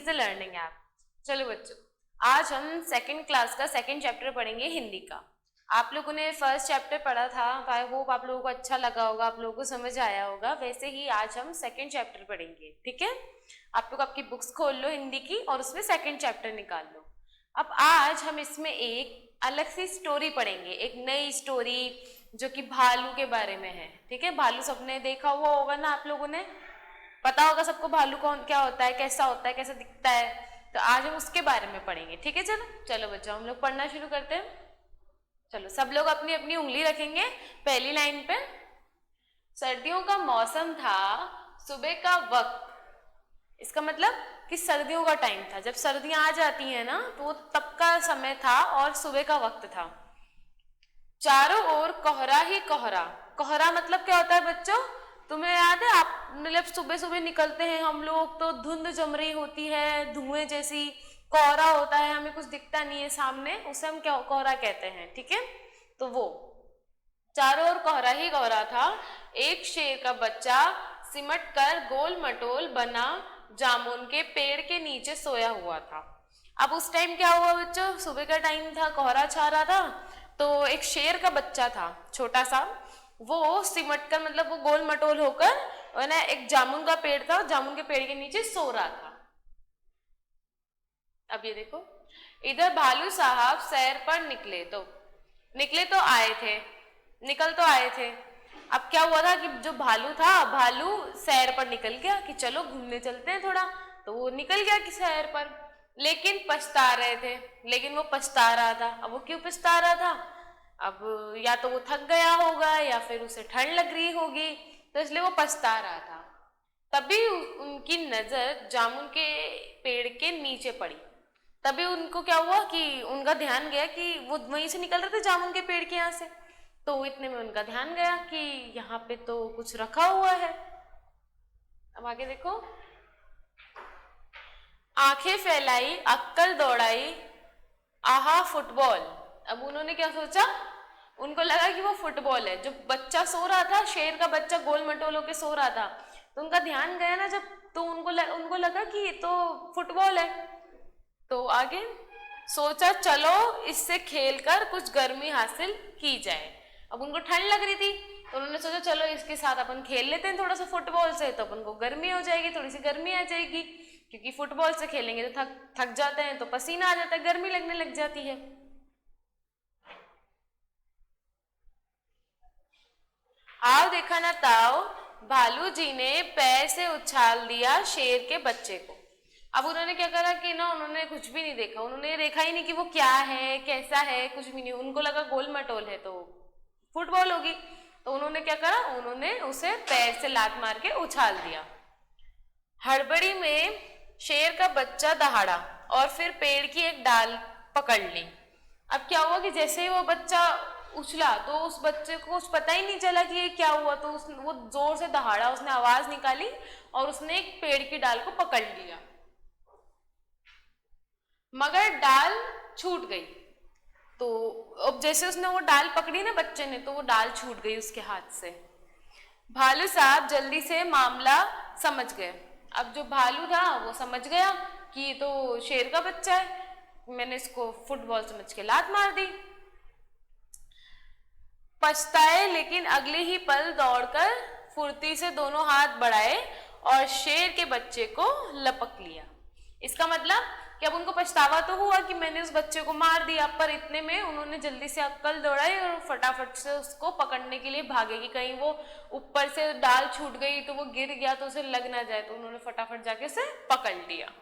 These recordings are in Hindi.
Increase the learning app. चलो बच्चों, आज हम सेकंड क्लास का सेकंड चैप्टर पढ़ेंगे हिंदी का। आप लोगों ने फर्स्ट चैप्टर पढ़ा था, आई होप आप लोगों को अच्छा लगा होगा, आप लोगों को समझ आया होगा। वैसे ही आज हम सेकंड चैप्टर पढ़ेंगे, ठीक है। आप लोग आपकी बुक्स खोल लो हिंदी की और उसमें सेकंड चैप्टर निकाल लो। अब आज हम इसमें एक अलग सी स्टोरी पढ़ेंगे, एक नई स्टोरी जो कि भालू के बारे में है, ठीक है। भालू सबने देखा हुआ होगा ना, आप लोगों ने पता होगा सबको भालू कौन क्या होता है, कैसा होता है, कैसा दिखता है। तो आज हम उसके बारे में पढ़ेंगे, ठीक है। चलो चलो बच्चों, हम लोग पढ़ना शुरू करते हैं। चलो सब लोग अपनी अपनी उंगली रखेंगे पहली लाइन पे। सर्दियों का मौसम था, सुबह का वक्त। इसका मतलब कि सर्दियों का टाइम था, जब सर्दियां आ जाती हैं ना तो वो तब का समय था और सुबह का वक्त था। चारों ओर कोहरा ही कोहरा। कोहरा मतलब क्या होता है बच्चों, तुम्हें याद है? आप मतलब सुबह सुबह निकलते हैं हम लोग तो धुंध जम रही होती है, धुएं जैसी, कोहरा होता है, हमें कुछ दिखता नहीं है सामने, उसे हम क्या कोहरा कहते हैं, ठीक है। तो वो चारों ओर कोहरा ही कोहरा था। एक शेर का बच्चा सिमट कर गोल मटोल बना जामुन के पेड़ के नीचे सोया हुआ था। अब उस टाइम क्या हुआ बच्चों, सुबह का टाइम था, कोहरा छा रहा था, तो एक शेर का बच्चा था छोटा सा, वो सिमट कर मतलब वो गोल मटोल होकर और ना एक जामुन का पेड़ था, जामुन के पेड़ के नीचे सो रहा था। अब ये देखो, इधर भालू साहब सैर पर निकले तो आए थे, निकल तो आए थे। अब क्या हुआ था कि जो भालू था, भालू सैर पर निकल गया कि चलो घूमने चलते हैं थोड़ा, तो वो निकल गया कि सैर पर, लेकिन पछता रहे थे। लेकिन वो पछता रहा था। अब वो क्यों पछता रहा था? अब या तो वो थक गया होगा या फिर उसे ठंड लग रही होगी, तो इसलिए वो पछता रहा था। तभी उनकी नजर जामुन के पेड़ के नीचे पड़ी। तभी उनको क्या हुआ कि उनका ध्यान गया कि वो वहीं से निकल रहे थे जामुन के पेड़ के यहाँ से, तो इतने में उनका ध्यान गया कि यहाँ पे तो कुछ रखा हुआ है। अब आगे देखो, आंखें फैलाई अक्कल दौड़ाई, आहा फुटबॉल। अब उन्होंने क्या सोचा, उनको लगा कि वो फुटबॉल है। जो बच्चा सो रहा था, शेर का बच्चा गोल मटोल होके सो रहा था, तो उनका ध्यान गया ना जब, तो उनको लगा कि ये तो फुटबॉल है। तो आगे सोचा चलो इससे खेलकर कुछ गर्मी हासिल की जाए। अब उनको ठंड लग रही थी, तो उन्होंने सोचा चलो इसके साथ अपन खेल लेते हैं थोड़ा सा फुटबॉल से, तो अपन को गर्मी हो जाएगी, थोड़ी सी गर्मी आ जाएगी, क्योंकि फुटबॉल से खेलेंगे तो थक जाते हैं, तो पसीना आ जाता है, गर्मी लगने लग जाती है। आओ देखा ना ताओ, भालू जी ने पैर से उछाल दिया शेर के बच्चे को। अब उन्होंने क्या करा कि ना, उन्होंने कुछ भी नहीं देखा, उन्होंने देखा ही नहीं कि वो क्या है कैसा है, कुछ भी नहीं। उनको लगा गोल मटोल है तो फुटबॉल होगी, तो उन्होंने क्या करा, उन्होंने उसे पैर से लात मार के उछाल दिया। हड़बड़ी में शेर का बच्चा दहाड़ा और फिर पेड़ की एक डाल पकड़ ली। अब क्या हुआ कि जैसे ही वो बच्चा उछला तो उस बच्चे को कुछ पता ही नहीं चला कि ये क्या हुआ, तो वो जोर से दहाड़ा, उसने आवाज निकाली और उसने एक पेड़ की डाल को पकड़ लिया, मगर डाल छूट गई। तो अब जैसे उसने वो डाल पकड़ी ना बच्चे ने, तो वो डाल छूट गई उसके हाथ से। भालू साहब जल्दी से मामला समझ गए। अब जो भालू था वो समझ गया कि ये तो शेर का बच्चा है, मैंने इसको फुटबॉल समझ के लात मार दी। पछताए, लेकिन अगले ही पल दौड़कर फुर्ती से दोनों हाथ बढ़ाए और शेर के बच्चे को लपक लिया। इसका मतलब कि अब उनको पछतावा तो हुआ कि मैंने उस बच्चे को मार दिया, पर इतने में उन्होंने जल्दी से अक्कल दौड़ाई और फटाफट से उसको पकड़ने के लिए भागे कि कहीं वो ऊपर से डाल छूट गई तो वो गिर गया तो उसे लग ना जाए, तो उन्होंने फटाफट जाके उसे पकड़ लिया।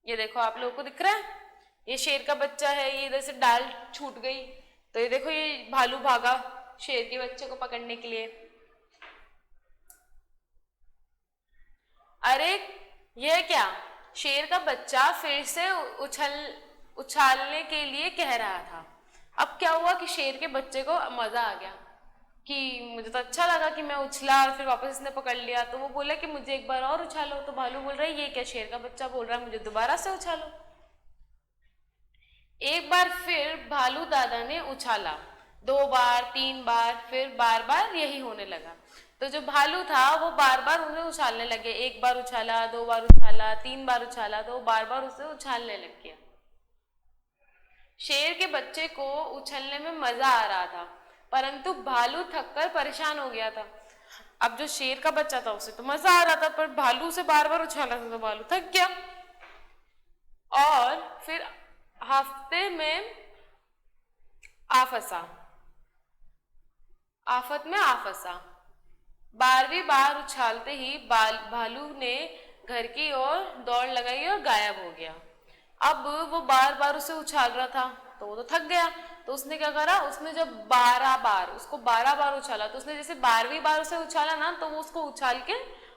ये देखो आप लोगों को दिख रहा है, ये शेर का बच्चा है, ये इधर से डाल छूट गई, तो ये देखो ये भालू भागा शेर के बच्चे को पकड़ने के लिए। अरे यह क्या, शेर का बच्चा फिर से उछालने के लिए कह रहा था। अब क्या हुआ कि शेर के बच्चे को मजा आ गया कि मुझे तो अच्छा लगा कि मैं उछला और फिर वापस इसने पकड़ लिया, तो वो बोला कि मुझे एक बार और उछालो। तो भालू बोल रहा है ये क्या, शेर का बच्चा बोल रहा है मुझे दोबारा से उछालो। एक बार फिर भालू दादा ने उछाला, 2 बार 3 बार, फिर बार बार यही होने लगा। तो जो भालू था वो बार बार उन्हें उछालने लगे, एक बार उछाला, 2 बार उछाला, 3 बार उछाला, तो वो बार बार उसे उछालने लग गया। शेर के बच्चे को उछलने में मजा आ रहा था, परंतु भालू थककर परेशान हो गया था। अब जो शेर का बच्चा था उसे तो मजा आ रहा था, पर भालू से बार बार उछाला था तो भालू थक गया। और फिर हफ्ते में आ फंसा, आफत में आ फंसा। 12वीं बार उछालते ही भालू ने घर की ओर दौड़ लगाई और गायब हो गया। अब वो बार बार उसे उछाल रहा था तो वो तो थक गया, तो उसने क्या करा, उसने जब 12 बार उसको 12 बार उछाला, तो उसने जैसे 12वीं बार उसे उछाला ना, तो वो उसको उछाल के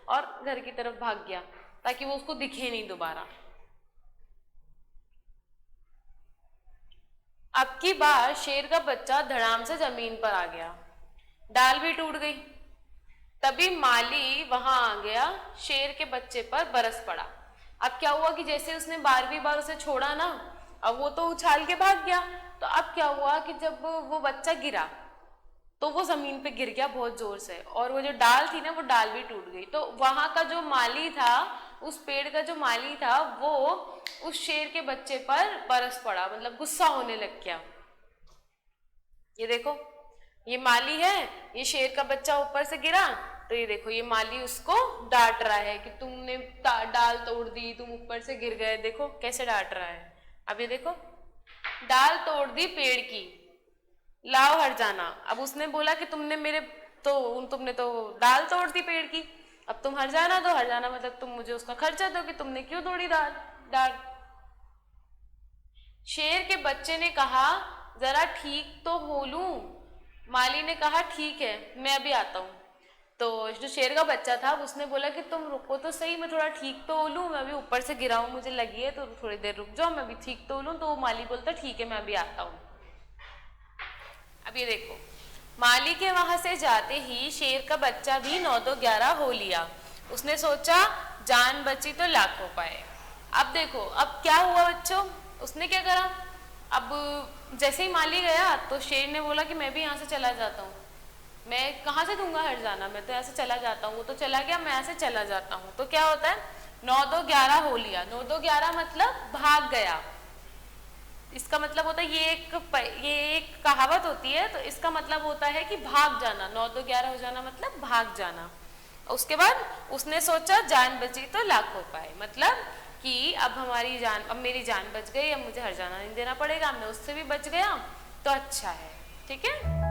और घर की तरफ भाग गया ताकि वो उसको दिखे नहीं दोबारा। अब की बार शेर का बच्चा धड़ाम से जमीन पर आ गया, डाल भी टूट गई। तभी माली वहां आ गया, शेर के बच्चे पर बरस पड़ा। अब क्या हुआ कि जैसे उसने 12वीं बार उसे छोड़ा ना, अब वो तो उछाल के भाग गया, तो अब क्या हुआ कि जब वो बच्चा गिरा तो वो जमीन पे गिर गया बहुत जोर से, और वो जो डाल थी ना वो डाल भी टूट गई। तो वहां का जो माली था, उस पेड़ का जो माली था, वो उस शेर के बच्चे पर बरस पड़ा, मतलब गुस्सा होने लग गया। ये देखो, ये माली है, ये शेर का बच्चा ऊपर से गिरा, तो ये देखो ये माली उसको डांट रहा है कि तुमने डाल तोड़ दी, तुम ऊपर से गिर गए। देखो कैसे डांट रहा है। अब ये देखो, डाल तोड़ दी पेड़ की, लाओ हर जाना। अब उसने बोला कि तुमने तो डाल तोड़ दी पेड़ की, अब तुम हर जाना दो। हर जाना मतलब तुम मुझे उसका खर्चा दो कि तुमने क्यों तोड़ी डाल। शेर के बच्चे ने कहा, जरा ठीक तो हो लूं। माली ने कहा, ठीक है मैं अभी आता हूँ। तो जो शेर का बच्चा था उसने बोला कि तुम रुको तो सही, मैं थोड़ा ठीक तो हो लूं, मैं अभी ऊपर से गिरा हूं, मुझे लगी है, तो थोड़ी देर रुक जाओ, मैं अभी ठीक तो हो लूं। तो माली बोलता, ठीक है मैं अभी आता हूँ। अब ये देखो, माली के वहां से जाते ही शेर का बच्चा भी 9 2 11 हो लिया। उसने सोचा जान बची तो लाखों पाए। अब देखो, अब क्या हुआ बच्चों, उसने क्या करा, अब जैसे ही माली गया तो शेर ने बोला कि मैं भी यहाँ से चला जाता हूँ। मैं कहाँ से दूंगा हर जाना, मैं तो यहाँ से चला जाता हूँ। वो तो चला गया, मैं यहाँ से चला जाता हूँ। तो क्या होता है, 9 2 11 हो लिया। 9 2 11 मतलब भाग गया। इसका मतलब होता है, ये एक कहावत होती है, तो इसका मतलब होता है कि भाग जाना। 9 2 11 हो जाना मतलब भाग जाना। उसके बाद उसने सोचा जान बची तो लाखों पाए, मतलब कि अब मेरी जान बच गई, अब मुझे हर जाना नहीं देना पड़ेगा, मैं उससे भी बच गया तो अच्छा है। ठीक है।